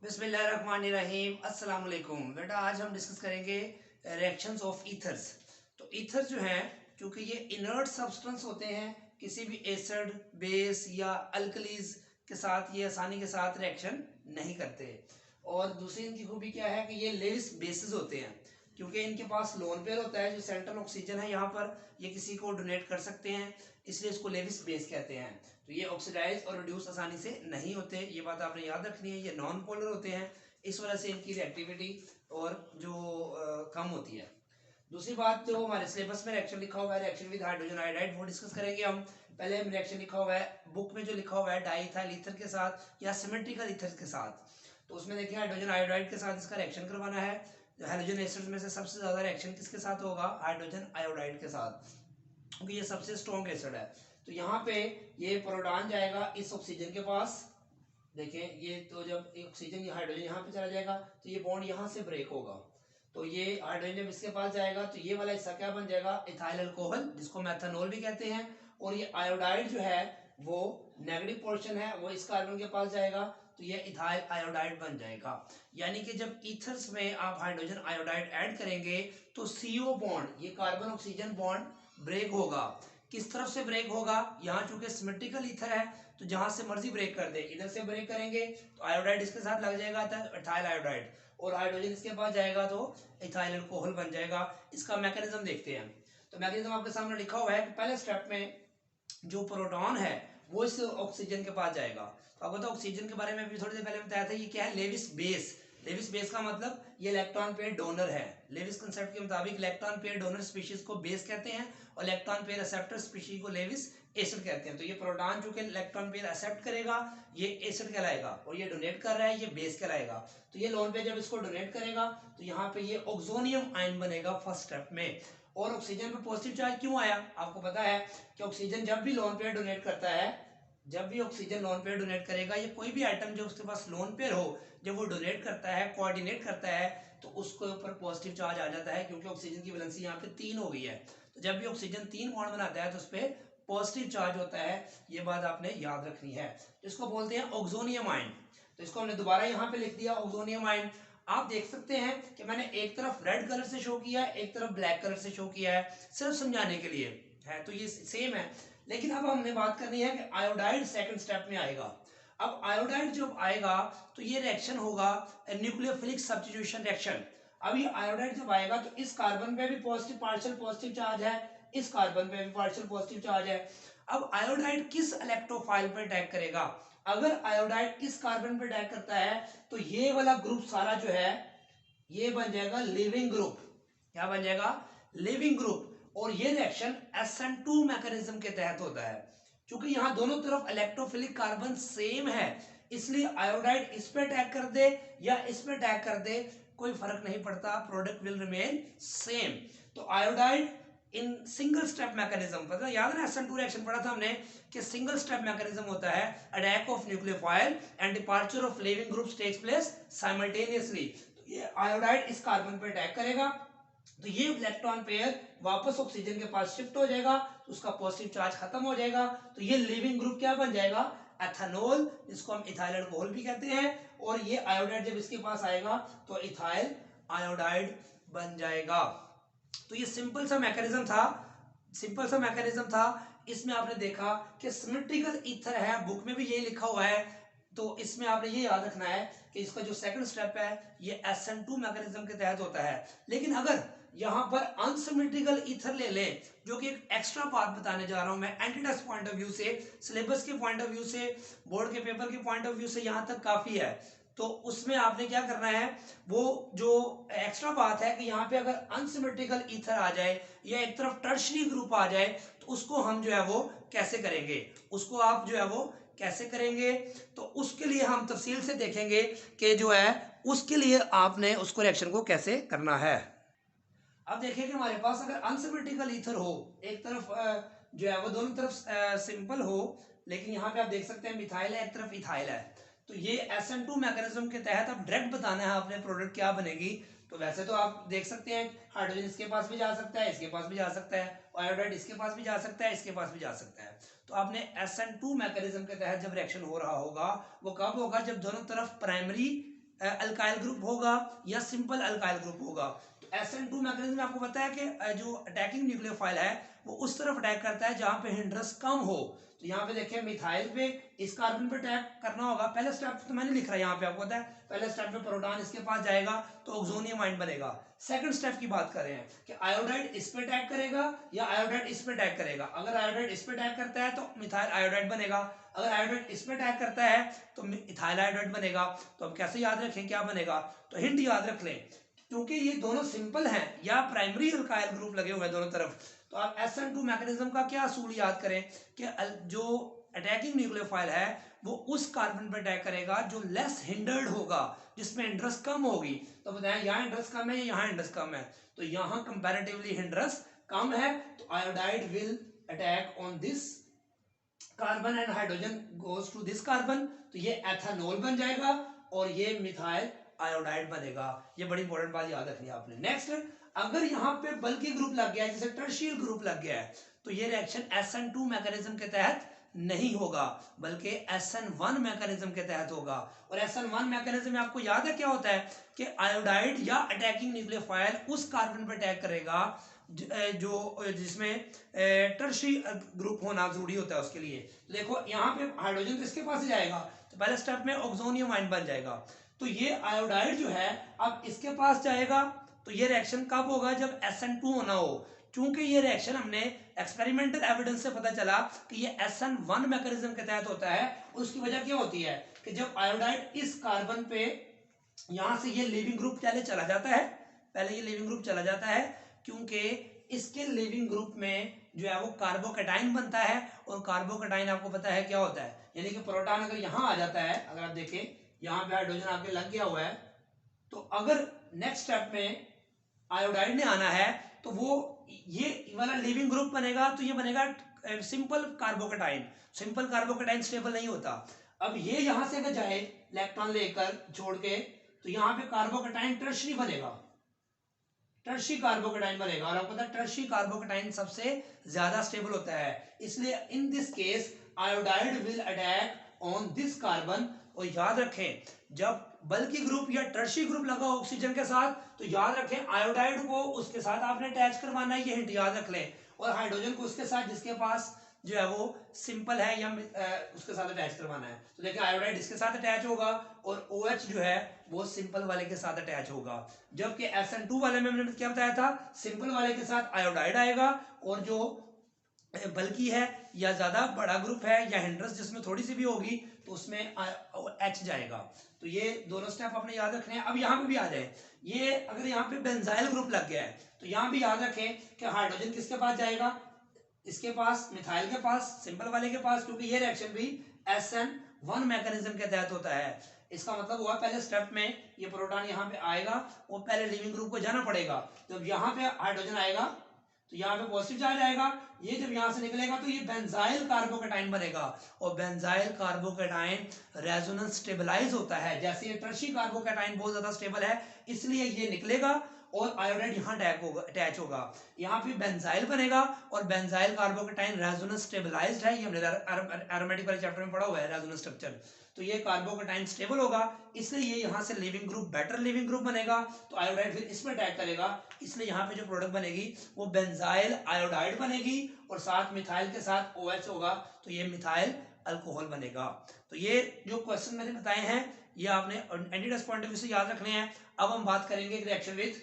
बिस्मिल्लाहिर्रहमानिर्रहीम। अस्सलाम वालेकुम। बेटा आज हम डिस्कस करेंगे रिएक्शंस ऑफ ईथर्स। तो ईथर जो हैं, क्योंकि ये इनर्ट सब्सटेंस होते हैं, किसी भी एसिड बेस या अल्कलीज के साथ ये आसानी के साथ रिएक्शन नहीं करते। और दूसरी इनकी खूबी क्या है कि ये लेविस बेसिस होते हैं, क्योंकि इनके पास लोन पेयर होता है। जो सेंट्रल ऑक्सीजन है यहाँ पर, ये किसी को डोनेट कर सकते हैं, इसलिए इसको लेविस बेस कहते हैं। तो ये ऑक्सीडाइज और रिड्यूस आसानी से नहीं होते, ये बात आपने याद रखनी है। ये नॉन पोलर होते हैं, इस वजह से इनकी रिएक्टिविटी और जो कम होती है। दूसरी बात, जो हमारे सिलेबस में रिएक्शन लिखा हुआ है, रिएक्शन विद हाइड्रोजन आयोडाइड, वो डिस्कस करेंगे हम। पहले हम रिएक्शन लिखा हुआ है बुक में, जो लिखा हुआ है डाईइथाइल ईथर के साथ या सिमेट्रिकल ईथर के साथ। तो उसमें देखिए हाइड्रोजन आयोडाइड के साथ इसका रिएक्शन करवाना है। हाइड्रोजन एसिड में से सबसे ज्यादा रिएक्शन किसके साथ होगा? हाइड्रोजन आयोडाइड के साथ, क्योंकि ये सबसे स्ट्रॉन्ग एसिड है। तो यहाँ पे ये प्रोटॉन जाएगा इस ऑक्सीजन के पास। देखें ये, तो जब ऑक्सीजन या हाइड्रोजन यहाँ पे चला जाएगा तो ये बॉन्ड यहाँ से ब्रेक होगा। तो ये हाइड्रोजन जब इसके पास जाएगा तो ये वाला हिस्सा क्या बन जाएगा? इथाइल अल्कोहल, जिसको मेथनॉल भी कहते हैं। और ये आयोडाइड जो है वो नेगेटिव पोर्शन है, वो इस कार्बन के पास जाएगा, तो ये इथाइल आयोडाइड बन जाएगा। यानी कि जब ईथर्स में आप हाइड्रोजन आयोडाइड ऐड करेंगे तो CO बॉन्ड, ये कार्बन ऑक्सीजन बॉन्ड ब्रेक होगा। किस तरफ से ब्रेक होगा? यहाँ चूंकि सिमेट्रिकल ईथर है तो जहां से मर्जी ब्रेक कर दे, इधर से ब्रेक करेंगे तो आयोडाइड इसके साथ लग जाएगा, इथाइल आयोडाइड, और हाइड्रोजन इसके पास जाएगा तो इथाइल अल्कोहल बन जाएगा। इसका मैकेनिज्म देखते हैं। तो मैकेनिज्म आपके सामने लिखा हुआ है कि पहले स्टेप में जो प्रोटॉन है वो इस ऑक्सीजन के पास जाएगा। तो आपको तो ऑक्सीजन के बारे में भी थोड़ी देर पहले बताया था, ये क्या है? Lewis base. लेविस बेस का मतलब ये इलेक्ट्रॉन पेयर डोनर है। लेविस कंसेप्ट के मुताबिक इलेक्ट्रॉन पेयर डोनर स्पीशीज को बेस कहते हैं और इलेक्ट्रॉन पेयर एक्सेप्टर स्पीशीज को लेविस एसिड कहते हैं। तो ये प्रोटॉन चूंकि इलेक्ट्रॉन पेयर एक्सेप्ट करेगा, ये एसिड कहलाएगा, और ये डोनेट कर रहा है, ये बेस कहलाएगा। तो ये लोन पेयर जब इसको डोनेट करेगा तो यहाँ पे ये ऑक्सोनियम आयन बनेगा फर्स्ट स्टेप में। और ऑक्सीजन पे पॉजिटिव चार्ज क्यों आया? आपको पता है कि ऑक्सीजन जब भी लोन पेयर डोनेट करता है, जब भी ऑक्सीजन लोन पेयर डोनेट करेगा, ये कोई भी आइटम जो उसके पास लोन पेयर हो, जब वो डोनेट करता है, कोऑर्डिनेट करता है, तो उसके ऊपर पॉजिटिव चार्ज आ जाता है, क्योंकि ऑक्सीजन की वैलेंसी यहाँ पे 3 हो गई है। तो जब भी ऑक्सीजन 3 बॉन्ड बनाता है तो उस पर पॉजिटिव चार्ज होता है। ये बात आपने याद रखनी है। इसको बोलते हैं ऑक्सोनियम आयन। तो इसको हमने दोबारा यहाँ पे लिख दिया ऑक्सोनियम आयन। आप देख सकते हैं कि मैंने एक तरफ रेड कलर से शो किया है, एक तरफ ब्लैक कलर से शो किया है, सिर्फ समझाने के लिए है, तो ये सेम है। लेकिन अब हमने बात करनी है कि आयोडाइड सेकंड स्टेप में आएगा। अब आयोडाइड जब आएगा तो ये रिएक्शन होगा न्यूक्लियोफिलिक सब्स्टिट्यूशन रिएक्शन। अब ये आयोडाइड जब आएगा तो इस कार्बन पे भी पॉजिटिव पार्शियल पॉजिटिव चार्ज है, इस कार्बन पे भी पार्शियल पॉजिटिव चार्ज है। अब आयोडाइड किस इलेक्ट्रोफाइल पर अटैक करेगा? अगर आयोडाइड इस कार्बन पर अटैक करता है तो ये वाला ग्रुप सारा जो है ये बन जाएगा लिविंग ग्रुप। क्या बन जाएगा? Leaving group. और ये रिएक्शन SN2 मैकेनिज्म के तहत होता है। क्योंकि यहां दोनों तरफ इलेक्ट्रोफिलिक कार्बन सेम है, इसलिए आयोडाइड इस पे अटैक कर दे या इस पे अटैक कर दे, कोई फर्क नहीं पड़ता, प्रोडक्ट विल रिमेन सेम। तो iodide in single step mechanism, पता याद है SN2 रिएक्शन पढ़ा था हमने कि सिंगल स्टेप मैकेनिज्म होता है, attack of nucleophile and departure of leaving groups takes place simultaneously. तो ये आयोडाइड इस कार्बन पर अटैक करेगा तो ये इलेक्ट्रॉन पेयर वापस ऑक्सीजन के पास शिफ्ट हो जाएगा, तो उसका पॉजिटिव चार्ज खत्म हो जाएगा। तो ये लिविंग ग्रुप क्या बन जाएगा? एथेनॉल, जिसको हम इथाइल अल्कोहल भी कहते हैं। और ये आयोडाइड जब इसके पास आएगा तो इथाइल आयोडाइड बन जाएगा। तो ये सिंपल सा मैकेनिज्म था, सिंपल सा मैकेनिज्म था। इसमें आपने देखा कि सिमेट्रिकल ईथर है, बुक में भी यही लिखा हुआ है। तो इसमें आपने ये याद रखना है कि इसका जो सेकंड स्टेप है ये SN2 मैकेनिज्म के तहत होता है। लेकिन अगर यहां पर अनसिमेट्रिकल ईथर ले ले, जो कि एक एक्स्ट्रा बात बताने जा रहा हूं मैं एंटीटेस्ट पॉइंट ऑफ व्यू से, सिलेबस के पॉइंट ऑफ व्यू से, बोर्ड के पेपर के पॉइंट ऑफ व्यू से यहां तक काफी है। तो उसमें आपने क्या करना है, वो जो एक्स्ट्रा बात है कि यहाँ पे अगर अनसिमेट्रिकल ईथर आ जाए या एक तरफ टर्शरी ग्रुप आ जाए तो उसको हम जो है वो कैसे करेंगे, उसको आप जो है वो कैसे करेंगे, तो उसके लिए हम तफसील से देखेंगे कि जो है उसके लिए आपने उसको रिएक्शन को कैसे करना है। अब देखिए कि हमारे पास अगर अनसिमेट्रिकल ईथर हो, एक तरफ जो है वो दोनों तरफ सिंपल हो, लेकिन यहाँ पे आप देख सकते हैं मिथाइल है, एक तरफ इथाइल है, तो ये SN2 मैकेनिज्म के तहत अब डायरेक्ट बताना है आपने प्रोडक्ट क्या बनेगी। तो वैसे तो आप देख सकते हैं हाइड्रोजन इसके पास भी जा सकता है, इसके पास भी जा सकता है, आयोडाइड इसके पास भी जा सकता है, इसके पास भी जा सकता है। तो आपने SN2 मैकेनिज्म के तहत जब रिएक्शन हो रहा होगा वो कब होगा? जब दोनों तरफ प्राइमरी अल्काइल ग्रुप होगा या सिंपल अल्काइल ग्रुप होगा। तो SN2 मैकेनिज्म में आपको पता है कि जो अटैकिंग न्यूक्लियोफाइल है वो उस तरफ अटैक करता है जहां पे हिंड्रेंस कम हो। तो यहाँ पे देखिए मिथाइल पे इस कार्बन पे अटैक करना होगा। पहले स्टेप तो मैंने लिख रहा है यहाँ पे, आपको पता है पहले स्टेप में प्रोटॉन इसके पास जाएगा तो ऑक्सोनियम आयन बनेगा। सेकंड स्टेप की बात कर रहे हैं कि आयोडाइड इस पे अटैक करेगा या आयोडाइड इस पे अटैक करेगा। अगर आयोडाइड इस पे अटैक करता है तो मिथाइल आयोडाइड बनेगा, अगर आयोडाइड इस पे अटैक करता है तो इथाइल आयोडाइड बनेगा। तो अब कैसे याद रखें क्या बनेगा, तो हिंट याद रख लें क्योंकि ये दोनों सिंपल हैं या प्राइमरी अल्काइल ग्रुप लगे हुए हैं दोनों तरफ। तो आप SN2 मैकेनिज्म का क्या असूल याद करें कि जो अटैकिंग न्यूक्लियोफाइल है वो उस कार्बन पर अटैक करेगा जो लेस हिंडर्ड होगा, जिसमें हिंड्रेंस कम होगी। तो बताएं यहाँ हिंड्रेंस कम है या यहाँ हिंड्रेंस कम है, तो यहाँ कंपैरेटिवली हिंड्रेंस कम है। तो iodide will attack on this carbon and hydrogen goes to this carbon, तो ये एथेनॉल बन जाएगा और ये मिथाइल आयोडाइड बनेगा। ये बड़ी इंपॉर्टेंट बात याद रखनी है आपने। नेक्स्ट, अगर यहाँ पे बल्कि ग्रुप लग गया है जैसे टर्शियल ग्रुप लग गया है तो ये रिएक्शन SN2 मैकेनिज्म के तहत नहीं होगा बल्कि SN1 मैकेनिज्म के तहत होगा। और SN1 मैकेनिज्म में आपको याद है क्या होता है कि आयोडाइड या अटैकिंग न्यूक्लियोफाइल उस कार्बन पर अटैक करेगा जो जिसमें टर्शियरी ग्रुप होना जरूरी होता है उसके लिए। तो देखो यहाँ पे हाइड्रोजन तो इसके पास ही जाएगा तो पहले स्टेप में ऑक्सोनियम आयन बन जाएगा। तो ये आयोडाइड जो है अब इसके पास जाएगा तो ये रिएक्शन कब होगा, जब SN2 होना हो। चूंकि ये रिएक्शन हमने एक्सपेरिमेंटल एविडेंस से पता चला कि ये SN1 मैकेनिज्म के तहत होता है। उसकी वजह क्या होती है कि जब आयोडाइड इस कार्बन पे यहां से ये लिविंग ग्रुप पहले चला जाता है, पहले ये लिविंग ग्रुप चला जाता है क्योंकि इसके लिविंग ग्रुप में जो है वो कार्बोकैटाइन बनता है और कार्बोकैटाइन आपको पता है क्या होता है, यानी कि प्रोटॉन अगर यहां आ जाता है, अगर आप देखें यहां पे हाइड्रोजन आपके लग गया हुआ है, तो अगर नेक्स्ट स्टेप में आयोडाइड ने आना है तो वो ये वाला लिविंग ग्रुप बनेगा, तो ये बनेगा simple carbocation. Simple carbocation stable नहीं होता। अब ये यहां से अगर जाए इलेक्ट्रॉन लेकर छोड़ के तो यहाँ पे कार्बोकैटाइन टर्शियरी बनेगा, टर्शियरी कार्बोकैटाइन बनेगा। और आपको पता है टर्शियरी कार्बोकैटाइन सबसे ज्यादा स्टेबल होता है, इसलिए in this case iodide will attack on this carbon. और याद रखें जब बल्कि ग्रुप या टर्शियरी ग्रुप लगा ऑक्सीजन के साथ तो याद रखें आयोडाइड को उसके साथ आपने अटैच करवाना है, ये हिंट याद रख लें। और हाइड्रोजन को उसके साथ जिसके पास जो है वो सिंपल है या उसके साथ अटैच करवाना है। तो देखिए आयोडाइड इसके साथ अटैच होगा और OH जो है वो सिंपल वाले के साथ अटैच होगा। जबकि SN2 वाले में मैंने क्या बताया था, सिंपल वाले के साथ आयोडाइड आएगा और जो बल्कि है या ज्यादा बड़ा ग्रुप है या हिंड्रेंस जिसमें थोड़ी सी भी होगी तो उसमें H जाएगा। तो ये दोनों स्टेप आपने याद रखने हैं। अब यहाँ पे भी आ जाए, ये अगर यहाँ पे बेंजाइल ग्रुप लग गया है तो यहाँ भी याद रखें कि हाइड्रोजन किसके पास जाएगा, इसके पास, मिथाइल के पास, सिंपल वाले के पास, क्योंकि ये रिएक्शन भी SN1 मैकेनिज्म के तहत होता है। इसका मतलब हुआ पहले स्टेप में ये प्रोटॉन यहाँ पे आएगा, वो पहले लिविंग ग्रुप को जाना पड़ेगा। जब यहाँ पे हाइड्रोजन आएगा तो यहाँ पे पॉजिटिव चार्ज आएगा, ये जब यहाँ से निकलेगा तो ये बेंजाइल कार्बोकैटाइन बनेगा और बेंजाइल कार्बोकैटाइन रेजोनेंस स्टेबलाइज होता है। जैसे ये टर्शियरी कार्बोकैटाइन बहुत ज्यादा स्टेबल है इसलिए ये निकलेगा और आयोडाइड यहाँ अटैच होगा, यहाँ पे बेंजाइल बनेगा और बेंजाइल कार्बोकैटाइन रेजोनेंस स्टेबलाइज्ड है, ये हमने एरोमेटिक वाले चैप्टर में पढ़ा हुआ है रेजोनेंस स्ट्रक्चर। तो ये कार्बोकैटाइन स्टेबल होगा इसलिए ये यहाँ से leaving group, better leaving group बनेगा। तो आयोडाइड फिर इसमें अटैक करेगा इसलिए यहाँ पे जो प्रोडक्ट बनेगी वो बेंजाइल आयोडाइड बनेगी और साथ मिथाइल के साथ OH होगा तो ये मिथाइल अल्कोहल बनेगा। तो ये जो क्वेश्चन मैंने बताए हैं ये आपने एंटीडस पॉइंट ऑफ व्यू से याद रखने हैं। अब हम बात करेंगे रिएक्शन विद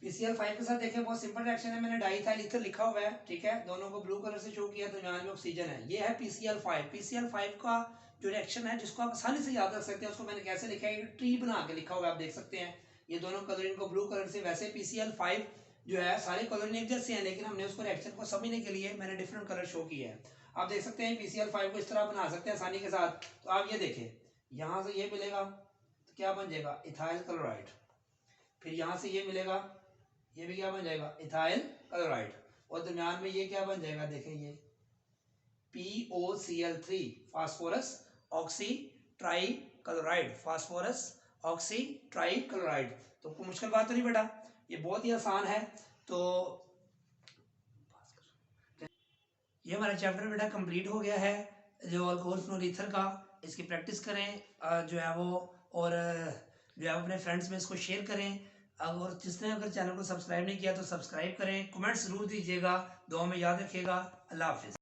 PCl5 के साथ। देखें बहुत सिंपल रिएक्शन है, मैंने डाइथाइल ईथर लिखा हुआ है, ठीक है, दोनों को ब्लू कलर से शो किया तो यहाँ में ऑक्सीजन है। ये है PCl5 का जो रिएक्शन है जिसको आप आसानी से याद रख सकते हैं, उसको मैंने कैसे लिखा है, ट्री बना के लिखा हुआ है, आप देख सकते हैं। ये दोनों कलर इनको ब्लू कलर से, वैसे PCl5 जो है सारे कलर एक जैसे हैं लेकिन हमने उसको रिएक्शन को समझने के लिए मैंने डिफरेंट कलर शो किया है। आप देख सकते हैं PCl5 को इस तरह बना सकते हैं आसानी के साथ। तो आप ये देखें यहाँ से ये मिलेगा तो क्या बन जाएगा, इथाइल क्लोराइड। फिर यहाँ से ये मिलेगा, ये भी क्या बन जाएगा, इथाइल क्लोराइड। और दरम्यान में ये क्या बन जाएगा, देखें ये POCl3 phosphorus oxy try chloride, phosphorus oxy try chloride. तो कोई मुश्किल बात तो नहीं बेटा, ये बहुत ही आसान है। तो ये हमारा चैप्टर बेटा कंप्लीट हो गया है जो अल्कोहल फ्लोरीथर का। इसकी प्रैक्टिस करें, जो है वो और जो है अपने फ्रेंड्स में इसको शेयर करें। और जिसने अगर चैनल को सब्सक्राइब नहीं किया तो सब्सक्राइब करें, कमेंट ज़रूर दीजिएगा, दुआ में याद रखिएगा। अल्लाह हाफिज़।